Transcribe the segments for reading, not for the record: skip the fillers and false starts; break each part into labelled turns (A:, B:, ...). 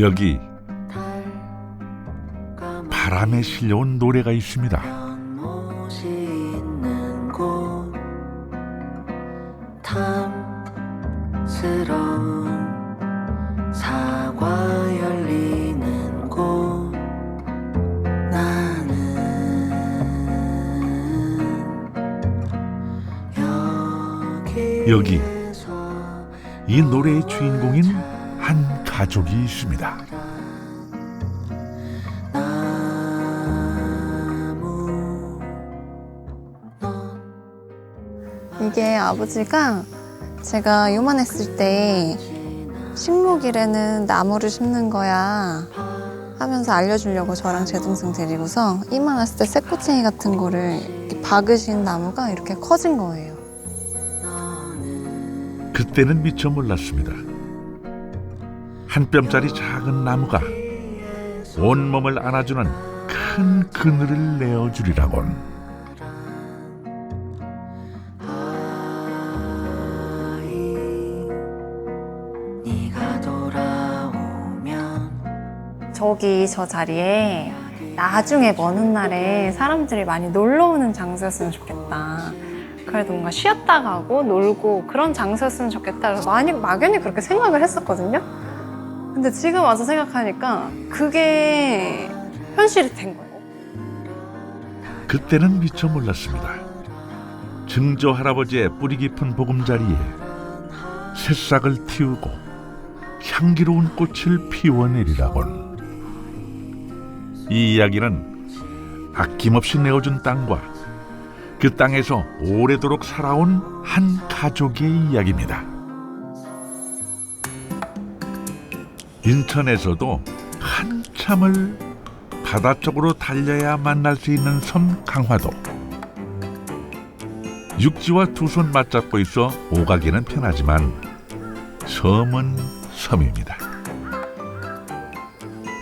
A: 여기 바람에 실려온 노래가 있습니다.
B: 탐스러운 사과 열리는 곳 나는
A: 여기 이 노래의 주인공인 한 가족이 있습니다.
C: 이게 아버지가 제가 요만했을 때 식목일에는 나무를 심는 거야 하면서 알려주려고 저랑 제 동생 데리고서 이만했을 때 새꼬챙이 같은 거를 이렇게 박으신 나무가 이렇게 커진 거예요.
A: 그때는 미처 몰랐습니다. 한 뼘짜리 작은 나무가 온몸을 안아주는 큰 그늘을 내어주리라곤.
C: 저기 저 자리에 나중에 먼 훗날에 사람들이 많이 놀러 오는 장소였으면 좋겠다. 그래도 뭔가 쉬었다 가고 놀고 그런 장소였으면 좋겠다. 그래서 막연히 그렇게 생각을 했었거든요. 근데 지금 와서 생각하니까 그게 현실이 된 거예요.
A: 그때는 미처 몰랐습니다. 증조 할아버지의 뿌리 깊은 보금자리에 새싹을 틔우고 향기로운 꽃을 피워내리라곤. 이 이야기는 아낌없이 내어준 땅과 그 땅에서 오래도록 살아온 한 가족의 이야기입니다. 인천에서도 한참을 바다 쪽으로 달려야 만날 수 있는 섬 강화도. 육지와 두 손 맞잡고 있어 오가기는 편하지만 섬은 섬입니다.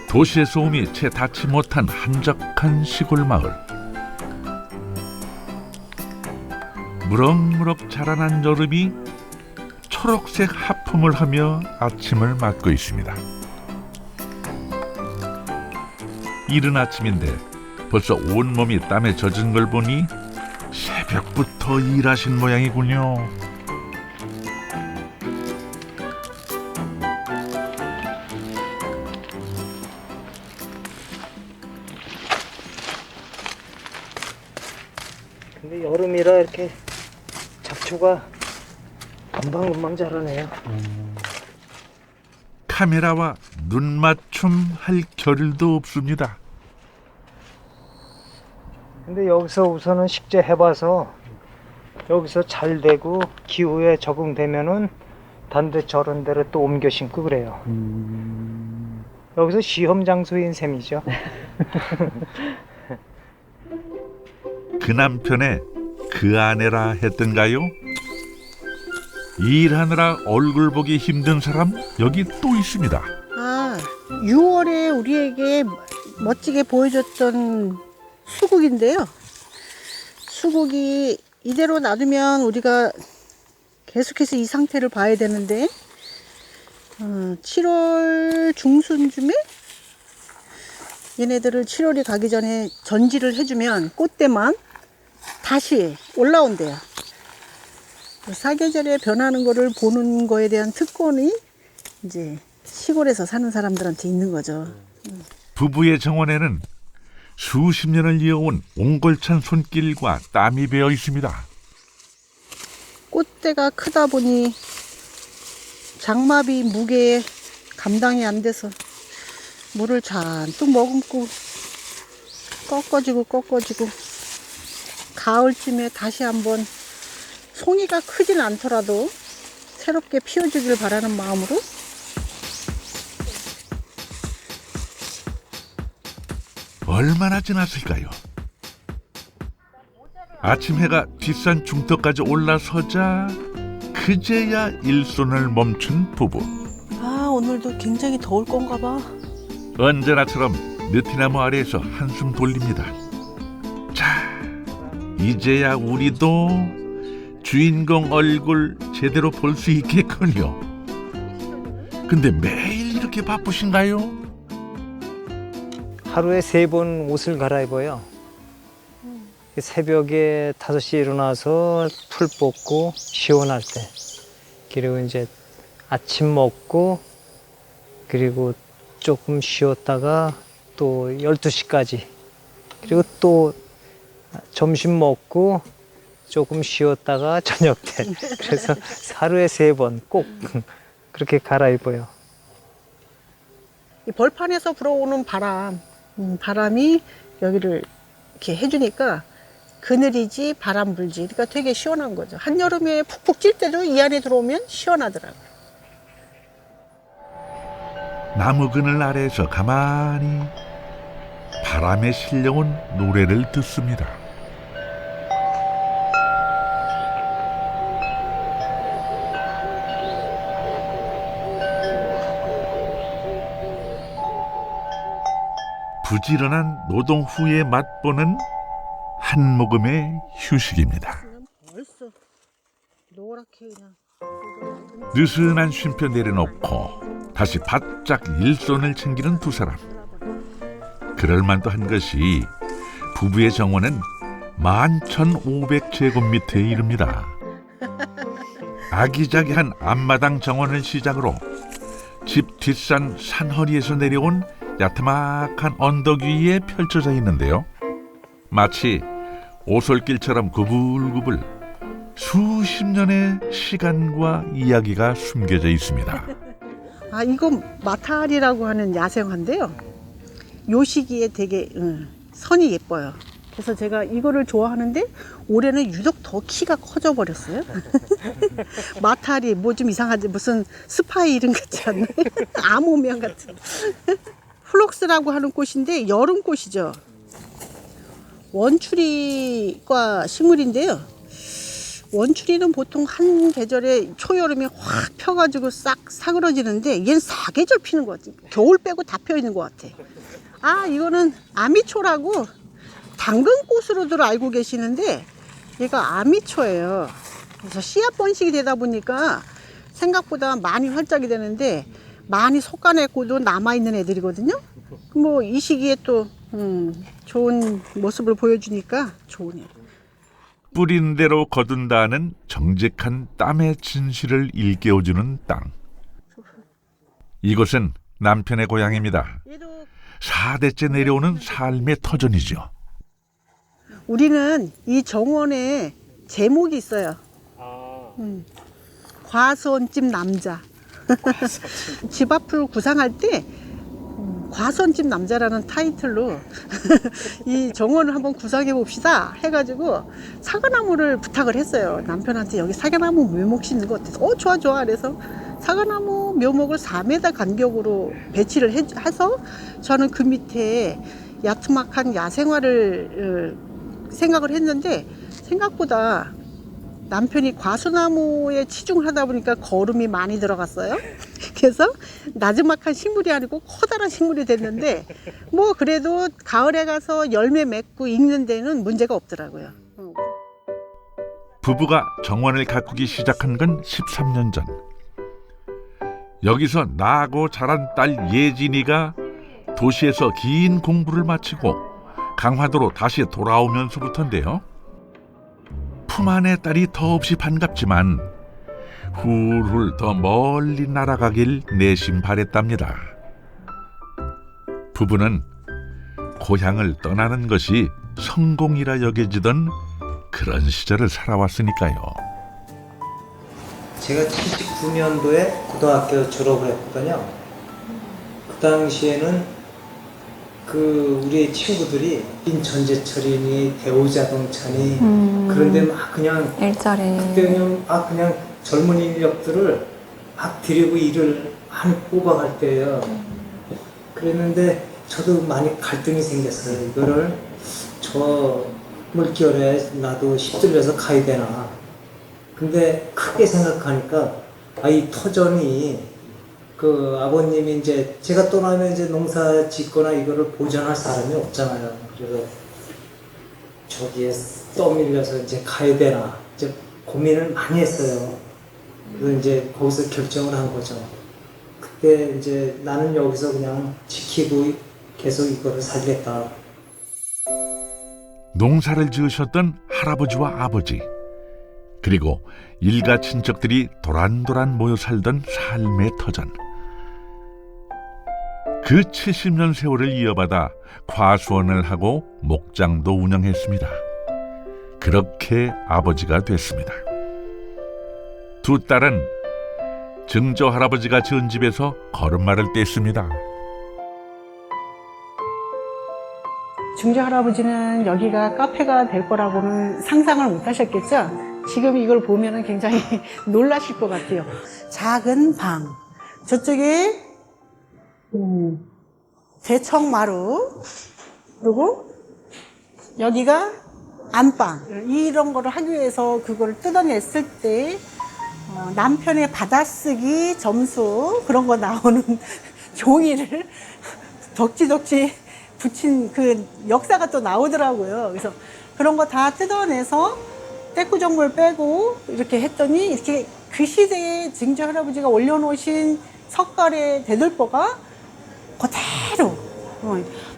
A: 도시의 소음이 채 닿지 못한 한적한 시골 마을. 무럭무럭 자라난 여름이 초록색 하품을 하며 아침을 맞고 있습니다. 이른 아침인데 벌써 온몸이 땀에 젖은 걸 보니 새벽부터 일하신 모양이군요.
D: 근데 여름이라 이렇게 잡초가 금방금방 자라네요.
A: 카메라와 눈맞춤 할 겨를도 없습니다.
D: 근데 여기서 우선은 식재 해봐서 여기서 잘 되고 기후에 적응되면은 단데 저런 데를 또 옮겨 심고 그래요. 여기서 시험 장소인 셈이죠.
A: 그 남편의 그 아내라 했던가요? 일하느라 얼굴 보기 힘든 사람 여기 또 있습니다.
E: 6월에 우리에게 멋지게 보여줬던 수국인데요. 수국이 이대로 놔두면 우리가 계속해서 이 상태를 봐야 되는데 7월 중순쯤에 얘네들을 7월이 가기 전에 전지를 해주면 꽃대만 다시 올라온대요. 사계절에 변하는 거를 보는 거에 대한 특권이 이제 시골에서 사는 사람들한테 있는 거죠.
A: 부부의 정원에는 수십 년을 이어온 옹골찬 손길과 땀이 배어 있습니다.
E: 꽃대가 크다 보니 장마비 무게에 감당이 안 돼서 물을 잔뜩 머금고 꺾어지고 가을쯤에 다시 한번 송이가 크진 않더라도 새롭게 피워주길 바라는 마음으로
A: 얼마나 지났을까요? 아침 해가 뒷산 중턱까지 올라서자 그제야 일손을 멈춘 부부.
E: 오늘도 굉장히 더울 건가 봐.
A: 언제나처럼 느티나무 아래에서 한숨 돌립니다. 자, 이제야 우리도 주인공 얼굴 제대로 볼 수 있겠군요. 근데 매일 이렇게 그렇게 바쁘신가요?
D: 하루에 3번 옷을 갈아입어요. 새벽에 5시에 일어나서 풀 뽑고 시원할 때, 그리고 이제 아침 먹고, 그리고 조금 쉬었다가 또 12시까지, 그리고 또 점심 먹고 조금 쉬었다가 저녁 때. 그래서 하루에 3번 꼭 그렇게 갈아입어요.
E: 이 벌판에서 불어오는 바람이 여기를 이렇게 해주니까 그늘이지 바람 불지. 그러니까 되게 시원한 거죠. 한여름에 푹푹 찔 때도 이 안에 들어오면 시원하더라고요.
A: 나무 그늘 아래에서 가만히 바람에 실려온 노래를 듣습니다. 부지런한 노동 후에 맛보는 한 모금의 휴식입니다.
E: 벌써 노랗게 그냥.
A: 느슨한 쉼표 내려놓고 다시 바짝 일손을 챙기는 두 사람. 그럴만도 한 것이 부부의 정원은 11,500제곱미터에 이릅니다. 아기자기한 앞마당 정원을 시작으로 집 뒷산 산허리에서 내려온 야트막한 언덕 위에 펼쳐져 있는데요. 마치 오솔길처럼 구불구불 수십 년의 시간과 이야기가 숨겨져 있습니다.
E: 아, 이건 마탈이라고 하는 야생화인데요. 요 시기에 되게 선이 예뻐요. 그래서 제가 이거를 좋아하는데 올해는 유독 더 키가 커져 버렸어요. 마탈이 뭐 좀 이상하지, 무슨 스파이 이름 같지 않나요? 암호명 같은. 플록스라고 하는 꽃인데 여름꽃이죠. 원추리과 식물인데요. 원추리는 보통 한 계절에 초여름에 확 펴가지고 싹 사그러지는데 얘는 사계절 피는 것 같아. 겨울 빼고 다 펴 있는 것 같아. 아, 이거는 아미초라고 당근꽃으로들 알고 계시는데 얘가 아미초예요. 그래서 씨앗 번식이 되다 보니까 생각보다 많이 활짝이 되는데 많이 솎아내고도 남아있는 애들이거든요. 뭐 이 시기에 또 좋은 모습을 보여주니까 좋으네요.
A: 뿌린 대로 거둔다는 정직한 땀의 진실을 일깨워주는 땅. 이곳은 남편의 고향입니다. 4대째 내려오는 삶의 터전이죠.
E: 우리는 이 정원에 제목이 있어요. 과수원집 남자. 집 앞을 구상할 때 과수원집 남자라는 타이틀로 이 정원을 한번 구상해 봅시다 해가지고 사과나무를 부탁을 했어요. 남편한테 여기 사과나무 묘목 심는 거 어때서? 좋아. 그래서 사과나무 묘목을 4m 간격으로 배치를 해서 저는 그 밑에 야트막한 야생화를 생각을 했는데 생각보다 남편이 과수나무에 치중을 하다 보니까 거름이 많이 들어갔어요. 그래서 나지막한 식물이 아니고 커다란 식물이 됐는데 뭐 그래도 가을에 가서 열매 맺고 익는 데는 문제가 없더라고요.
A: 부부가 정원을 가꾸기 시작한 건 13년 전. 여기서 나고 자란 딸 예진이가 도시에서 긴 공부를 마치고 강화도로 다시 돌아오면서부터인데요. 품 안의 딸이 더없이 반갑지만 훌훌 더 멀리 날아가길 내심 바랬답니다. 부부는 고향을 떠나는 것이 성공이라 여겨지던 그런 시절을 살아왔으니까요.
D: 제가 79년도에 고등학교 졸업을 했거든요. 그 당시에는 우리 친구들이 인천제철이니 대우자동차니 그런데 막 그냥
C: 일자리.
D: 그때는 그냥 젊은 인력들을 막 데리고 일을 뽑아갈 때예요. 그랬는데 저도 많이 갈등이 생겼어요. 이거를 저 물결에 나도 휩쓸려서 가야 되나. 근데 크게 생각하니까 이 터전이 아버님이 이제 제가 떠나면 이제 농사 짓거나 이거를 보존할 사람이 없잖아요. 그래서 저기에 떠밀려서 이제 가야 되나 이제 고민을 많이 했어요. 그래서 이제 거기서 결정을 한 거죠. 그게 이제 나는 여기서 그냥 지키고 계속 이거를 살겠다.
A: 농사를 지으셨던 할아버지와 아버지, 그리고 일가 친척들이 도란도란 모여 살던 삶의 터전. 그 70년 세월을 이어받아 과수원을 하고 목장도 운영했습니다. 그렇게 아버지가 됐습니다. 두 딸은 증조 할아버지가 지은 집에서 걸음마를 뗐습니다.
E: 증조 할아버지는 여기가 카페가 될 거라고는 상상을 못 하셨겠죠? 지금 이걸 보면 굉장히 놀라실 것 같아요. 작은 방, 저쪽에 대청마루, 그리고 여기가 안방. 이런 거를 하기 위해서 그걸 뜯어냈을 때 남편의 받아쓰기 점수 그런 거 나오는 종이를 덕지덕지 붙인 그 역사가 또 나오더라고요. 그래서 그런 거 다 뜯어내서 떼꾸정물 빼고 이렇게 했더니 이렇게 그 시대에 증조 할아버지가 올려놓으신 석가래 대들보가 그대로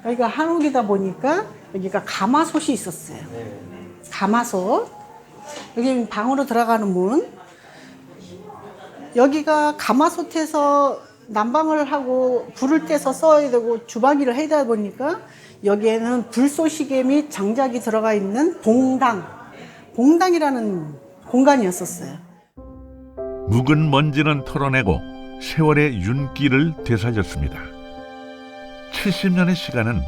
E: 여기가 한옥이다 보니까 여기가 가마솥이 있었어요. 가마솥. 여기 방으로 들어가는 문. 여기가 가마솥에서 난방을 하고 불을 떼서 써야 되고 주방일을 해야 보니까 여기에는 불쏘시개 및 장작이 들어가 있는 봉당이라는 공간이었었어요.
A: 묵은 먼지는 털어내고 세월의 윤기를 되살렸습니다. 70년의 시간은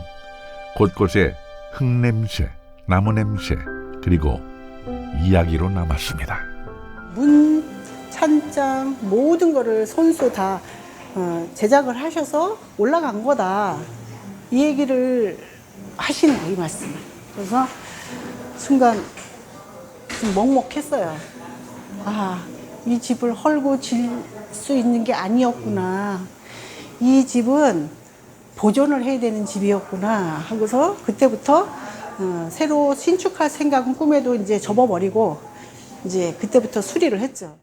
A: 곳곳에 흙냄새, 나무냄새, 그리고 이야기로 남았습니다.
E: 문, 찬장 모든 거를 손수 다 제작을 하셔서 올라간 거다. 이 얘기를 하시는 거예요, 이 말씀을. 그래서 순간 좀 먹먹했어요. 아, 이 집을 헐고 질 수 있는 게 아니었구나. 이 집은 보존을 해야 되는 집이었구나 하고서 그때부터 새로 신축할 생각은 꿈에도 이제 접어버리고 이제 그때부터 수리를 했죠.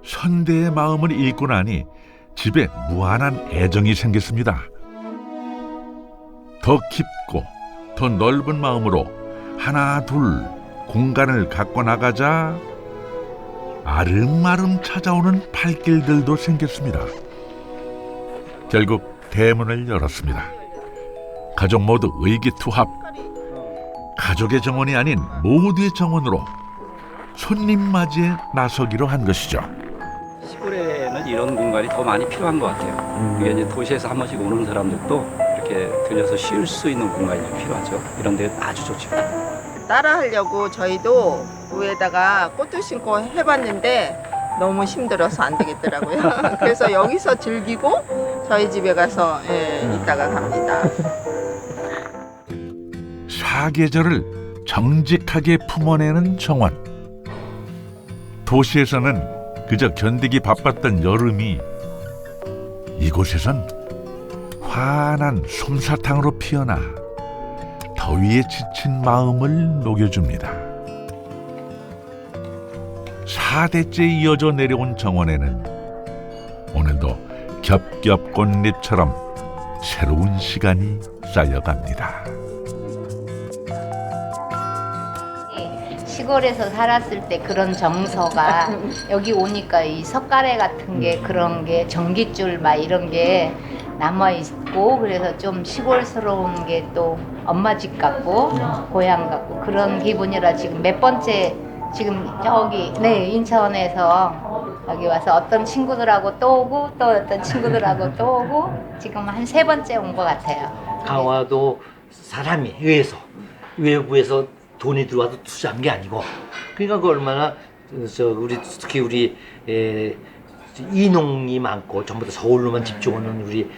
A: 선대의 마음을 읽고 나니 집에 무한한 애정이 생겼습니다. 더 깊고 더 넓은 마음으로 하나 둘 공간을 갖고 나가자 아름아름 찾아오는 발길들도 생겼습니다. 결국 대문을 열었습니다. 가족 모두 의기투합. 가족의 정원이 아닌 모두의 정원으로 손님 맞이에 나서기로 한 것이죠.
F: 시골에는 이런 공간이 더 많이 필요한 것 같아요. 이게 이제 도시에서 한 번씩 오는 사람들도 이렇게 들려서 쉴 수 있는 공간이 좀 필요하죠. 이런 데 아주 좋죠.
G: 따라 하려고 저희도 위에다가 꽃도 심고 해봤는데 너무 힘들어서 안 되겠더라고요. 그래서 여기서 즐기고 저희 집에 가서 이따가 갑니다.
A: 사계절을 정직하게 품어내는 정원. 도시에서는 그저 견디기 바빴던 여름이 이곳에선 환한 솜사탕으로 피어나 더위에 지친 마음을 녹여줍니다. 4대째 이어져 내려온 정원에는 오늘도 겹겹 꽃잎처럼 새로운 시간이 쌓여갑니다.
H: 시골에서 살았을 때 그런 정서가 여기 오니까 이 석가래 같은 게 그런 게 전깃줄 막 이런 게 남아 있고 그래서 좀 시골스러운 게 또 엄마 집 같고 고향 같고 그런 기분이라 지금 몇 번째 지금 저기 인천에서 여기 와서 어떤 친구들하고 또 오고 또 어떤 친구들하고 또 오고 지금 한 3번째 온 것 같아요.
I: 강화도 사람이 외부에서 돈이 들어와서 투자한 게 아니고 그러니까 그 얼마나 특히 우리 인농이 많고 전부 다 서울로만 집중하는 우리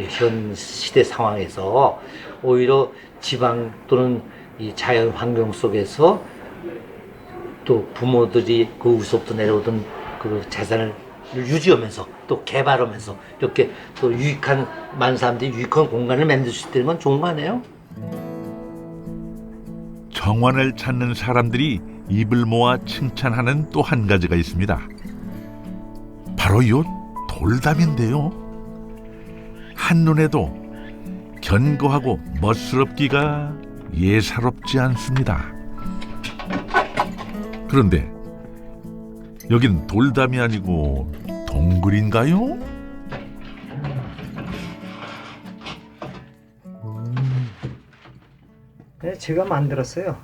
I: 현 시대 상황에서 오히려 지방 또는 이 자연 환경 속에서 또 부모들이 거기서부터 내려오던 그 재산을 유지하면서 또 개발하면서 이렇게 또 유익한 많은 사람들이 유익한 공간을 만들 수 있다는 건 좋은 거 아니에요?
A: 정원을 찾는 사람들이 입을 모아 칭찬하는 또 한 가지가 있습니다. 바로 이 돌담인데요. 한눈에도 견고하고 멋스럽기가 예사롭지 않습니다. 그런데 여긴 돌담이 아니고 동굴인가요?
D: 네, 제가 만들었어요.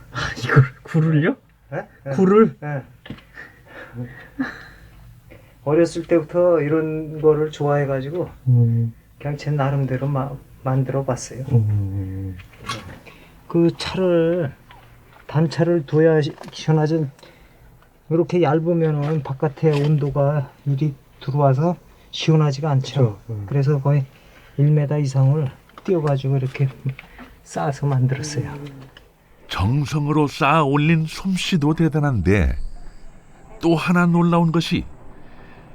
J: 이걸 굴을요?
D: 네?
J: 굴을?
D: 네. 어렸을 때부터 이런 거를 좋아해가지고 그냥 제 나름대로 만들어 봤어요. 그 차를 단차를 둬야 시원하지. 이렇게 얇으면은 바깥에 온도가 이리 들어와서 시원하지가 않죠. 그래서 거의 1m 이상을 띄워가지고 이렇게 쌓아서 만들었어요.
A: 정성으로 쌓아 올린 솜씨도 대단한데 또 하나 놀라운 것이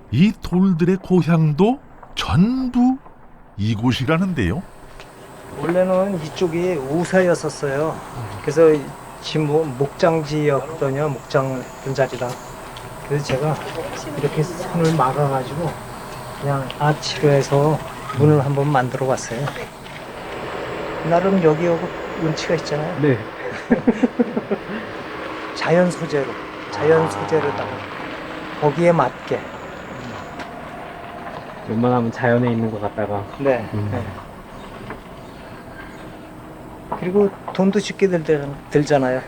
A: 이 돌들의 고향도 전부 이곳이라는데요.
D: 원래는 이쪽이 우사였었어요. 그래서 지금 목장지였거든요. 목장 분자리라. 그래서 제가 이렇게 선을 막아가지고 그냥 아치로 해서 문을 한번 만들어 봤어요. 나름 여기하고 운치가 있잖아요.
J: 네.
D: 자연 소재로다가 거기에 맞게.
J: 웬만하면 자연에 있는 것 같다가.
D: 네. 네. 그리고 돈도 쉽게 들잖아요.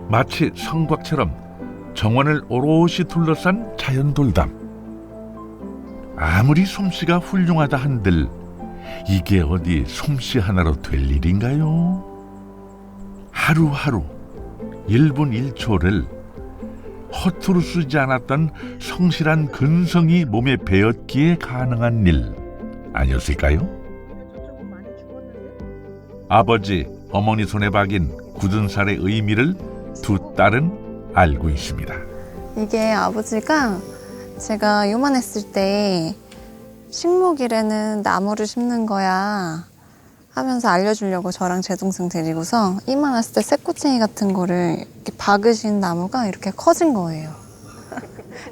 A: 마치 성곽처럼 정원을 오롯이 둘러싼 자연 돌담. 아무리 솜씨가 훌륭하다 한들 이게 어디 솜씨 하나로 될 일인가요? 하루하루 1분 1초를 허투루 쓰지 않았던 성실한 근성이 몸에 배었기에 가능한 일 아니었을까요? 아버지, 어머니 손에 박인 굳은 살의 의미를 두 딸은 알고 있습니다.
C: 이게 아버지가 제가 요만했을 때 식목일에는 나무를 심는 거야 하면서 알려주려고 저랑 제 동생 데리고서 이만했을 때 새꼬챙이 같은 거를 이렇게 박으신 나무가 이렇게 커진 거예요.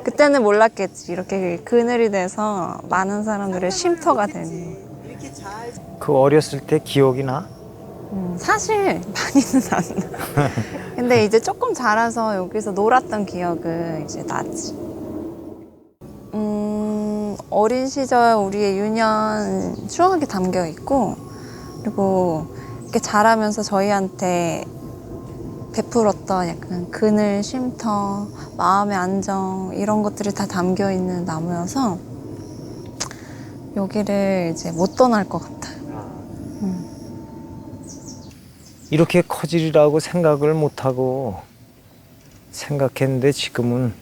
C: 그때는 몰랐겠지. 이렇게 그늘이 돼서 많은 사람들의 쉼터가 되는.
D: 그 어렸을 때 기억이 나?
C: 사실 많이는 안 나. 근데 이제 조금 자라서 여기서 놀았던 기억은 이제 나지. 어린 시절 우리의 유년 추억이 담겨 있고, 그리고 이렇게 자라면서 저희한테 베풀었던 약간 그늘, 쉼터, 마음의 안정 이런 것들이 다 담겨 있는 나무여서 여기를 이제 못 떠날 것 같아요.
D: 이렇게 커지리라고 생각을 못하고 생각했는데 지금은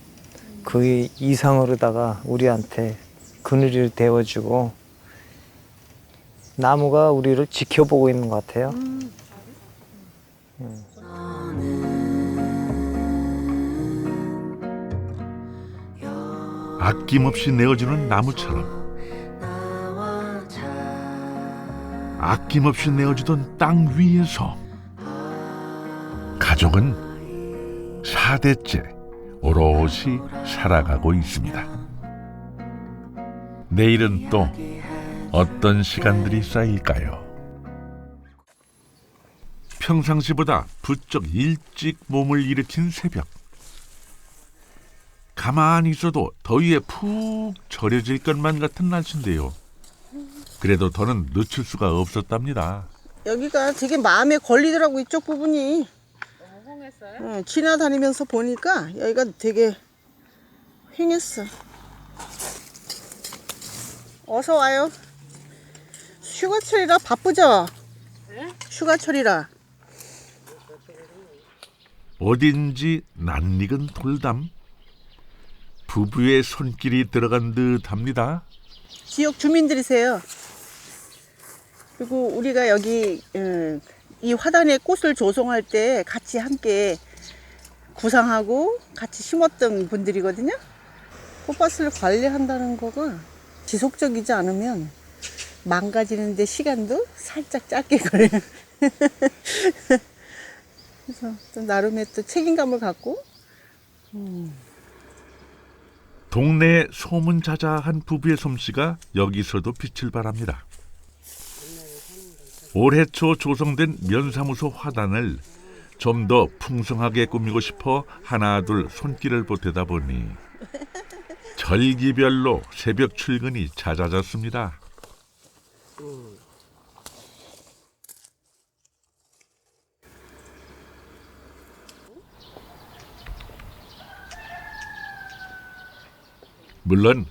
D: 그 이상으로다가 우리한테 그늘을 데워주고 나무가 우리를 지켜보고 있는 것 같아요.
A: 아낌없이 내어주는 나무처럼 아낌없이 내어주던 땅 위에서 가족은 4대째 오롯이 살아가고 있습니다. 내일은 또 어떤 시간들이 쌓일까요? 평상시보다 부쩍 일찍 몸을 일으킨 새벽. 가만히 있어도 더위에 푹 절여질 것만 같은 날씨인데요. 그래도 더는 늦출 수가 없었답니다.
E: 여기가 되게 마음에 걸리더라고, 이쪽 부분이. 너무 휑했어요? 응, 지나다니면서 보니까 여기가 되게 휑했어. 어서 와요. 휴가철이라 바쁘죠? 네? 휴가철이라.
A: 어딘지 낯익은 돌담. 부부의 손길이 들어간 듯합니다.
E: 지역 주민들이세요. 그리고 우리가 여기 이 화단에 꽃을 조성할 때 같이 함께 구상하고 같이 심었던 분들이거든요. 꽃밭을 관리한다는 거가 지속적이지 않으면 망가지는데 시간도 살짝 짧게 걸려요. 그래서 또 나름의 또 책임감을 갖고
A: 동네에 소문자자한 부부의 솜씨가 여기서도 빛을 발합니다. 올해 초 조성된 면사무소 화단을 좀 더 풍성하게 꾸미고 싶어 하나둘 손길을 보태다 보니 절기별로 새벽 출근이 잦아졌습니다. 물론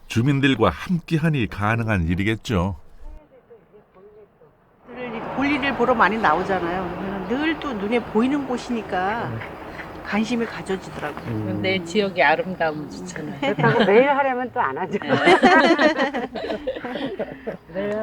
A: 주민들과 함께하니 가능한 일이겠죠.
E: 볼일을 보러 많이 나오잖아요. 늘 또 눈에 보이는 곳이니까 관심이 가져지더라고요.
K: 내 지역의 아름다움을 좋잖아요.
L: 그렇다고 매일 하려면 또 안 하죠.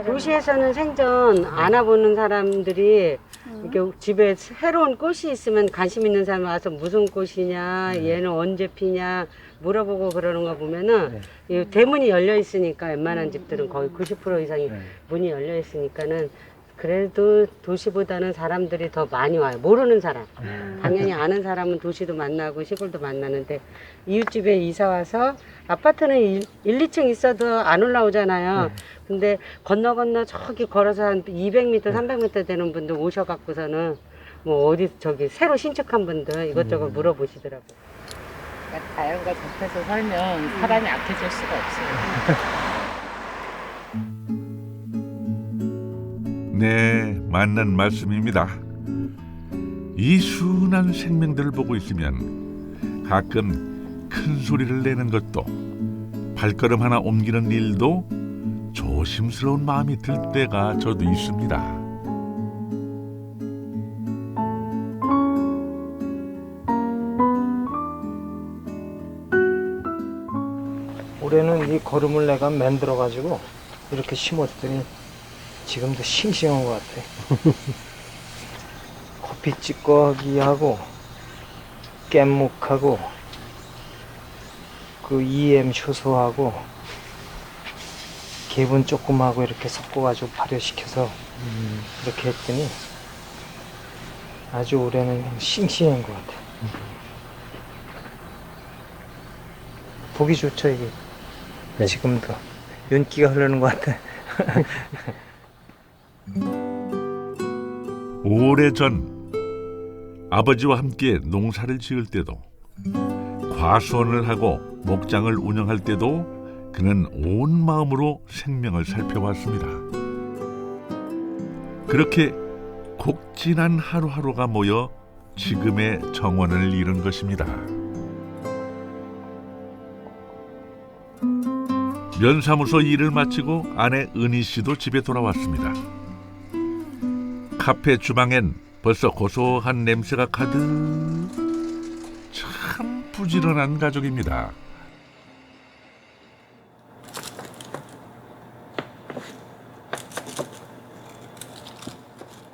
L: 도시에서는 생전 안 와보는 사람들이 이렇게 집에 새로운 꽃이 있으면 관심 있는 사람 와서 무슨 꽃이냐, 얘는 언제 피냐 물어보고 그러는 거 보면은 이 대문이 열려 있으니까 웬만한 집들은 거의 90% 이상이 문이 열려 있으니까는 그래도 도시보다는 사람들이 더 많이 와요. 모르는 사람. 당연히 아는 사람은 도시도 만나고 시골도 만나는데 이웃집에 이사 와서 아파트는 1, 2층 있어도 안 올라오잖아요. 근데 건너 저기 걸어서 한 200m, 300m 되는 분들 오셔갖고서는 뭐 어디 저기 새로 신축한 분들 이것저것 물어보시더라고요.
K: 그러니까 자연과 접해서 살면 사람이 악해질 수가 없어요.
A: 네, 맞는 말씀입니다. 이 순한 생명들을 보고 있으면 가끔 큰 소리를 내는 것도 발걸음 하나 옮기는 일도 조심스러운 마음이 들 때가 저도 있습니다.
D: 올해는 이 거름을 내가 만들어가지고 이렇게 심었더니 지금도 싱싱한 것 같아. 커피 찌꺼기하고 깻묵하고 그 EM 효소하고 개분 조금하고 이렇게 섞어가지고 발효시켜서 이렇게 했더니 아주 올해는 싱싱한 것 같아. 보기 좋죠 이게. 지금도 윤기가 흐르는 것 같아.
A: 오래전 아버지와 함께 농사를 지을 때도 과수원을 하고 목장을 운영할 때도 그는 온 마음으로 생명을 살펴왔습니다. 그렇게 곡진한 하루하루가 모여 지금의 정원을 이룬 것입니다. 면사무소 일을 마치고 아내 은희 씨도 집에 돌아왔습니다. 카페 주방엔 벌써 고소한 냄새가 가득. 참 부지런한 가족입니다.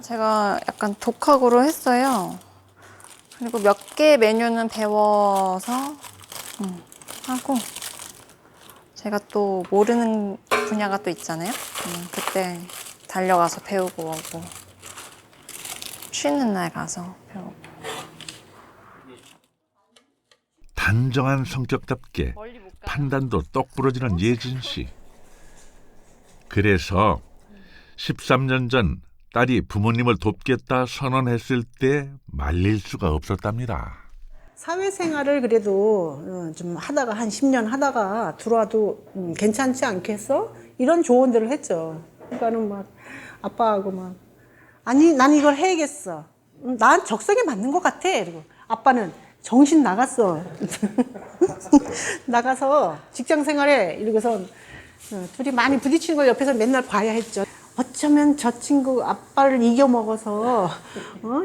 C: 제가 약간 독학으로 했어요. 그리고 몇 개 메뉴는 배워서 하고 제가 또 모르는 분야가 또 있잖아요. 그때 달려가서 배우고 오고 쉬는 날 가서 배우고.
A: 단정한 성격답게 판단도 똑부러지는 예진 씨. 그래서 13년 전 딸이 부모님을 돕겠다 선언했을 때 말릴 수가 없었답니다.
E: 사회생활을 그래도 좀 하다가 한 10년 하다가 들어와도 괜찮지 않겠어? 이런 조언들을 했죠. 그러니까는 막 아빠하고 막 아니 난 이걸 해야겠어. 난 적성에 맞는 것 같아. 그리고 아빠는 정신 나갔어. 나가서 직장 생활에 이러고서 둘이 많이 부딪히는 걸 옆에서 맨날 봐야 했죠. 어쩌면 저 친구 아빠를 이겨먹어서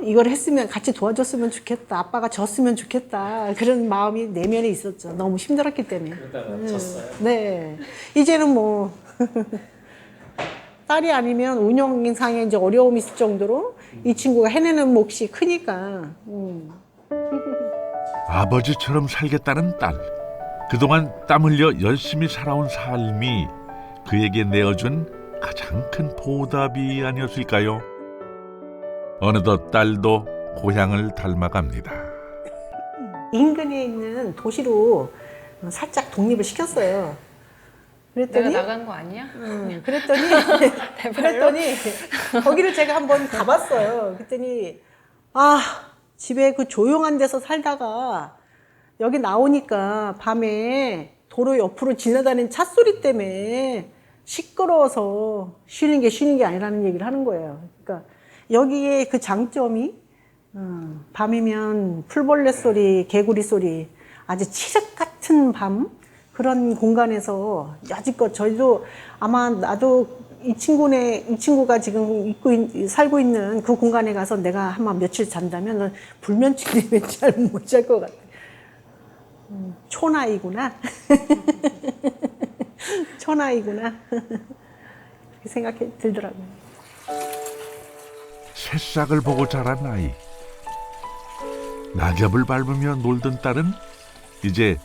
E: 이걸 했으면 같이 도와줬으면 좋겠다. 아빠가 졌으면 좋겠다. 그런 마음이 내면에 있었죠. 너무 힘들었기 때문에.
J: 그러다가 졌어요.
E: 네. 이제는 뭐 딸이 아니면 운영상에 이제 어려움이 있을 정도로 이 친구가 해내는 몫이 크니까.
A: 아버지처럼 살겠다는 딸. 그동안 땀 흘려 열심히 살아온 삶이 그에게 내어준 가장 큰 보답이 아니었을까요? 어느덧 딸도 고향을 닮아갑니다.
E: 인근에 있는 도시로 살짝 독립을 시켰어요. 그랬더니
C: 내가 나간 거 아니야?
E: 그랬더니 거기를 제가 한번 가봤어요. 그랬더니 집에 그 조용한 데서 살다가 여기 나오니까 밤에 도로 옆으로 지나다니는 차 소리 때문에 시끄러워서 쉬는 게 아니라는 얘기를 하는 거예요. 그러니까 여기에 그 장점이 밤이면 풀벌레 소리, 개구리 소리, 아주 칠흑 같은 밤 그런 공간에서 여지껏 저희도 아마 나도 이 친구가 지금 살고 있는 그 공간에 가서 내가 아마 며칠 잔다면 불면증 때문에 잘 못 잘 것 같아. 초나이구나. 초나이구나. 그렇게 생각이 들더라고요.
A: 새싹을 보고 자란 아이. 낙엽을 밟으며 놀던 딸은 이제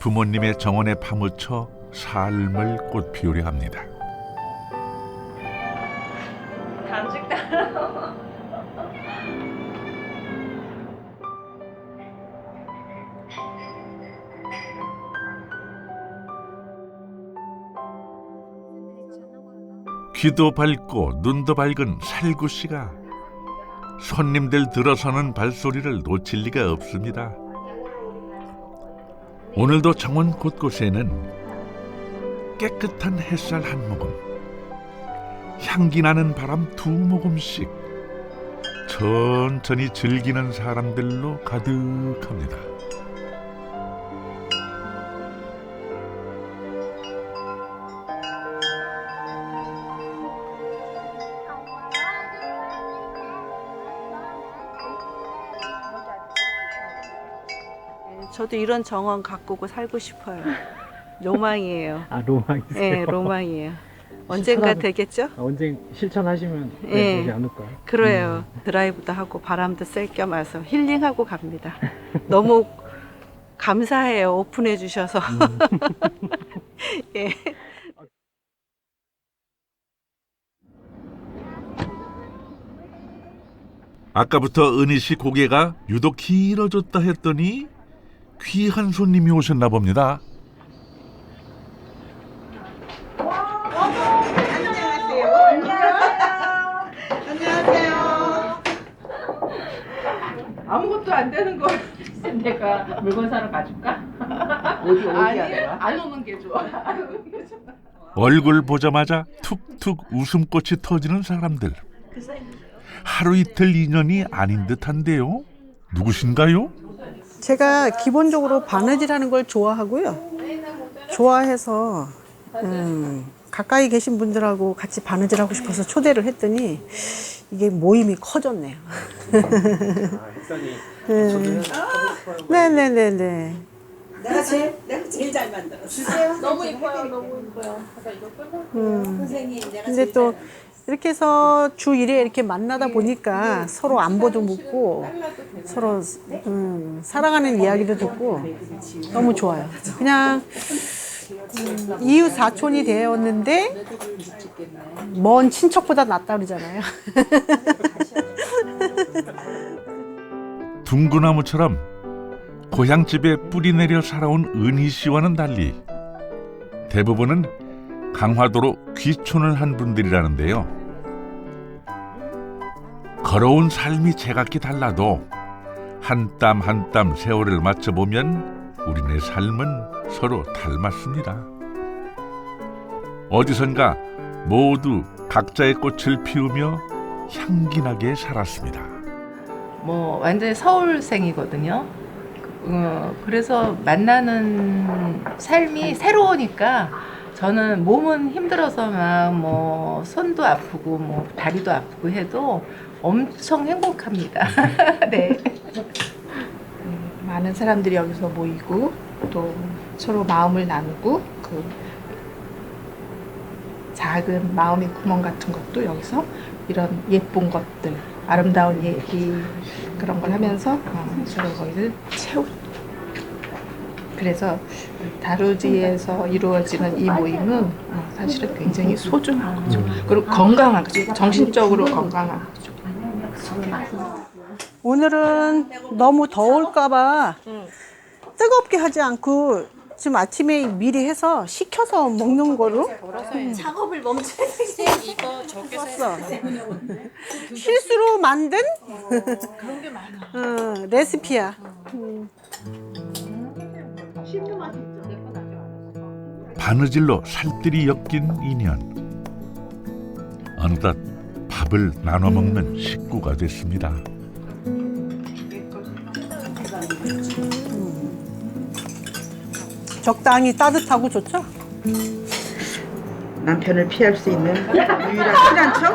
A: 부모님의 정원에 파묻혀 삶을 꽃피우려 합니다.
C: 간식 따라.
A: 귀도 밝고 눈도 밝은 살구씨가 손님들 들어서는 발소리를 놓칠 리가 없습니다. 오늘도 정원 곳곳에는 깨끗한 햇살 한 모금, 향기 나는 바람 두 모금씩 천천히 즐기는 사람들로 가득합니다.
M: 저도 이런 정원 가꾸고 살고 싶어요. 로망이에요.
J: 로망이세요?
M: 네, 로망이에요. 언젠가 되겠죠?
J: 언제 실천하시면
M: 네.
J: 되지 않을까요?
M: 그래요. 드라이브도 하고 바람도 쐴 겸 와서 힐링하고 갑니다. 너무 감사해요. 오픈해 주셔서. 예.
A: 아까부터 은희 씨 고개가 유독 길어졌다 했더니 귀한 손님이 오셨나 봅니다.
E: 안녕하세요.
K: 아무것도 안 되는 거 내가 물건 사러 가줄까?
E: 어디
K: 아니,
E: 알아?
K: 안 오는 게 좋아.
A: 얼굴 보자마자 툭툭 웃음꽃이 터지는 사람들. 하루 이틀 인연이 아닌 듯한데요. 누구신가요?
E: 제가 기본적으로 바느질하는 걸 좋아하고요. 좋아해서 가까이 계신 분들하고 같이 바느질하고 싶어서 초대를 했더니 이게 모임이 커졌네요. 네네네네.
N: 내가 제일 잘 만들었어. 주세요.
K: 너무 이뻐요. 너무 이뻐요.
N: 선생님, 내가
E: 근데
N: 제일
E: 또 이렇게 해서 주 1회 이렇게 만나다 보니까 서로 안부도 묻고 서로 살아가는 이야기도 듣고 너무 좋아요. 그냥 이웃 사촌이 되었는데 먼 친척보다 낫다 그러잖아요.
A: 둥그나무처럼 고향집에 뿌리 내려 살아온 은희 씨와는 달리 대부분은 강화도로 귀촌을 한 분들이라는데요. 걸어온 삶이 제각기 달라도 한 땀 한 땀 세월을 맞춰보면 우리네 삶은 서로 닮았습니다. 어디선가 모두 각자의 꽃을 피우며 향기나게 살았습니다.
K: 뭐 완전히 서울생이거든요. 그래서 만나는 삶이 새로우니까 저는 몸은 힘들어서 막 뭐 손도 아프고 뭐 다리도 아프고 해도 엄청 행복합니다. 네.
O: 많은 사람들이 여기서 모이고 또 서로 마음을 나누고 그 작은 마음의 구멍 같은 것도 여기서 이런 예쁜 것들, 아름다운 얘기 그런 걸 하면서 서로 거기를 채우고 그래서 다루지에서 이루어지는 이 모임은 사실은 굉장히 소중한 거죠. 그리고 건강한 거죠. 정신적으로 건강한 거죠.
E: 오늘은 너무 더울까봐 뜨겁게 하지 않고 지금 아침에 미리 해서 식혀서 먹는 거로
N: 작업을 멈춰야 돼.
K: 이거 적게서
E: 썼어. 실수로 만든
K: 그런 게 많아.
E: 레시피야.
A: 바느질로 살뜰히 엮인 인연. 어느덧 밥을 나눠 먹는 식구가 됐습니다.
E: 적당히 따뜻하고 좋죠?
P: 남편을 피할 수 있는 유일한 피난처?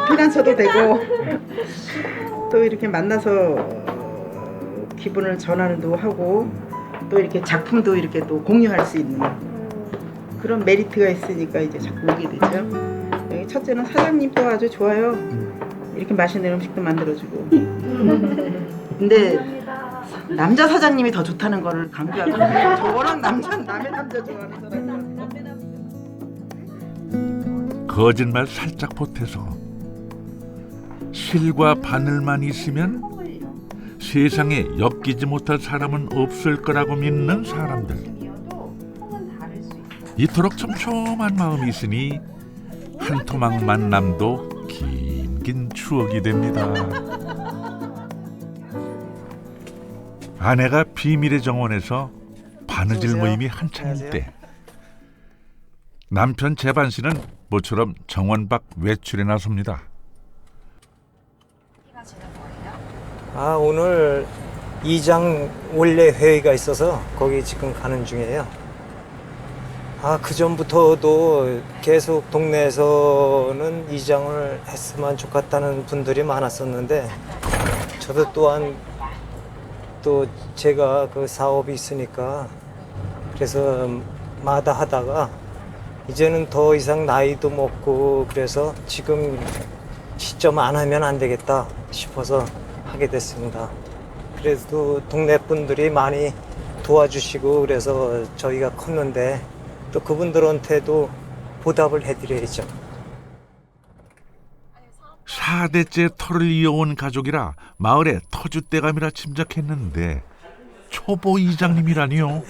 P: 피난처도 되고 또 이렇게 만나서 기분을 전환도 하고 또 이렇게 작품도 이렇게 또 공유할 수 있는 그런 메리트가 있으니까 이제 자꾸 오게 되죠. 여기 첫째는 사장님도 아주 좋아요. 이렇게 맛있는 음식도 만들어주고. 근데 남자 사장님이 더 좋다는 거를 강조하더라고요. 저거랑 남의 남자 좋아하는 사람이랑.
A: 거짓말 살짝 보태서 실과 바늘만 있으면 세상에 엮이지 못할 사람은 없을 거라고 믿는 사람들. 이토록 촘촘한 마음이 있으니 한 토막 만남도 긴 추억이 됩니다. 아내가 비밀의 정원에서 바느질 모임이 한창일 때 남편 재반 씨는 모처럼 정원 밖 외출에 나섭니다.
D: 아, 오늘 이장 원래 회의가 있어서 거기 지금 가는 중이에요. 아, 그 전부터도 계속 동네에서는 이장을 했으면 좋겠다는 분들이 많았었는데 저도 또한 또 제가 그 사업이 있으니까 그래서 마다하다가 이제는 더 이상 나이도 먹고 그래서 지금 시점 안 하면 안 되겠다 싶어서 하게 됐습니다. 그래도 동네 분들이 많이 도와주시고 그래서 저희가 컸는데 또 그분들한테도 보답을 해드려야죠.
A: 4대째 터를 이어온 가족이라 마을에 터줏대감이라 짐작했는데 초보 이장님이라니요.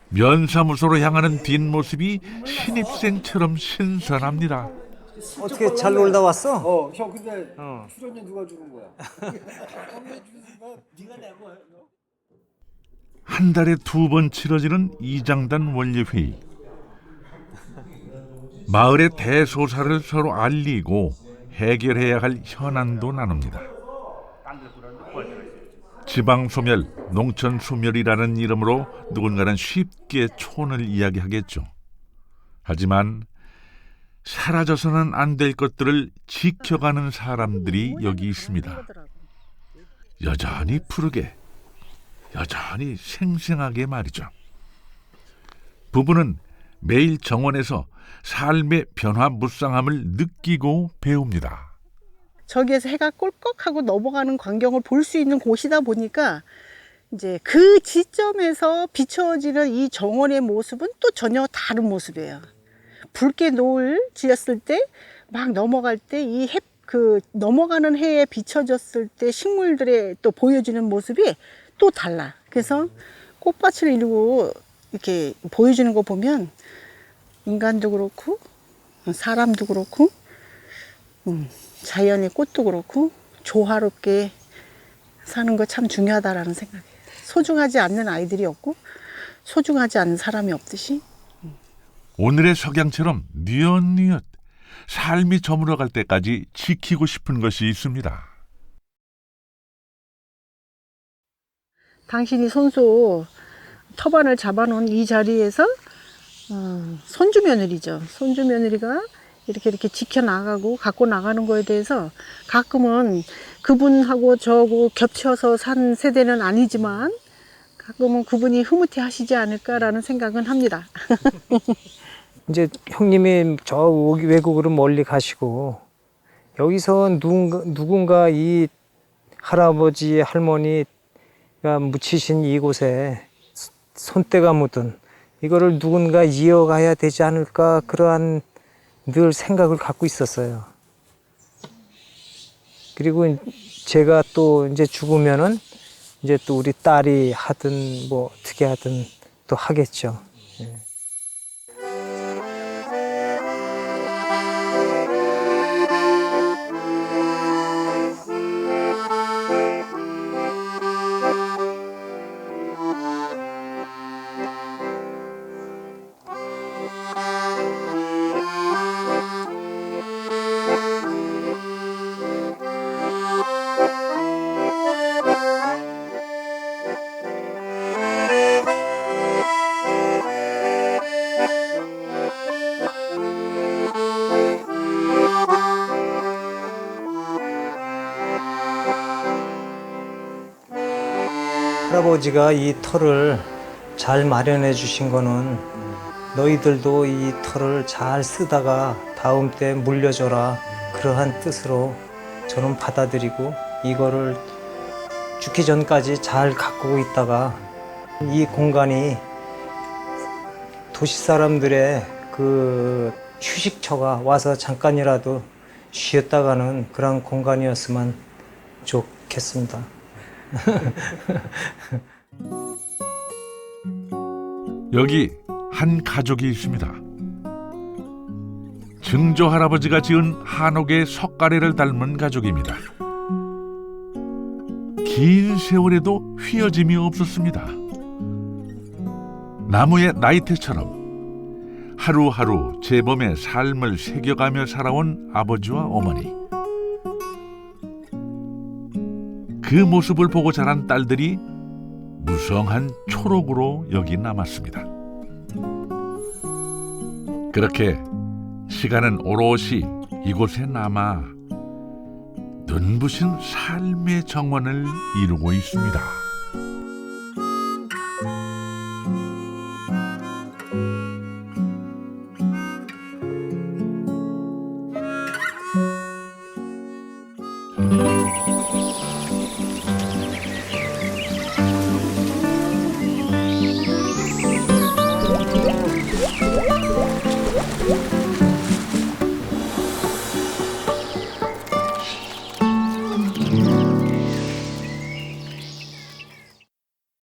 A: 면사무소로 향하는 뒷모습이 신입생처럼 신선합니다.
D: 어떻게 잘 놀다 왔어?
Q: 형 근데 출연료 누가 주는 거야? 네가 내고 해.
A: 한 달에 2번 치러지는 이장단 원례회의. 마을의 대소사를 서로 알리고 해결해야 할 현안도 나눕니다. 지방소멸, 농촌소멸이라는 이름으로 누군가는 쉽게 촌을 이야기하겠죠. 하지만 사라져서는 안 될 것들을 지켜가는 사람들이 여기 있습니다. 여전히 푸르게, 여전히 생생하게 말이죠. 부부는 매일 정원에서 삶의 변화 무쌍함을 느끼고 배웁니다.
E: 저기에서 해가 꼴꺽하고 넘어가는 광경을 볼 수 있는 곳이다 보니까 이제 그 지점에서 비춰지는 이 정원의 모습은 또 전혀 다른 모습이에요. 붉게 노을 지었을 때 막 넘어갈 때 이 그 넘어가는 해에 비춰졌을 때 식물들의 또 보여지는 모습이 또 달라. 그래서 꽃밭을 이루고 이렇게 보여주는 거 보면 인간도 그렇고 사람도 그렇고 자연의 꽃도 그렇고 조화롭게 사는 거 참 중요하다라는 생각이에요. 소중하지 않는 아이들이 없고 소중하지 않은 사람이 없듯이
A: 오늘의 석양처럼 뉘엿뉘엿 삶이 저물어갈 때까지 지키고 싶은 것이 있습니다.
E: 당신이 손수 터반을 잡아놓은 이 자리에서 손주 며느리죠. 손주 며느리가 이렇게 지켜나가고 갖고 나가는 거에 대해서 가끔은 그분하고 저하고 겹쳐서 산 세대는 아니지만 가끔은 그분이 흐뭇해 하시지 않을까라는 생각은 합니다.
D: 이제 형님이 저 외국으로 멀리 가시고 여기서 누군가 이 할아버지 할머니가 묻히신 이곳에 손때가 묻은 이거를 누군가 이어가야 되지 않을까 그러한 늘 생각을 갖고 있었어요. 그리고 제가 또 이제 죽으면은 이제 또 우리 딸이 하든 뭐 어떻게 하든 또 하겠죠. 예. 할아버지가 이 터를 잘 마련해 주신 거는 너희들도 이 터를 잘 쓰다가 다음 때 물려줘라 그러한 뜻으로 저는 받아들이고 이거를 죽기 전까지 잘 가꾸고 있다가 이 공간이 도시 사람들의 그 휴식처가 와서 잠깐이라도 쉬었다가는 그런 공간이었으면 좋겠습니다.
A: 여기 한 가족이 있습니다. 증조 할아버지가 지은 한옥의 석가래를 닮은 가족입니다. 긴 세월에도 휘어짐이 없었습니다. 나무의 나이테처럼 하루하루 재범의 삶을 새겨가며 살아온 아버지와 어머니. 그 모습을 보고 자란 딸들이 무성한 초록으로 여기 남았습니다. 그렇게 시간은 오롯이 이곳에 남아 눈부신 삶의 정원을 이루고 있습니다.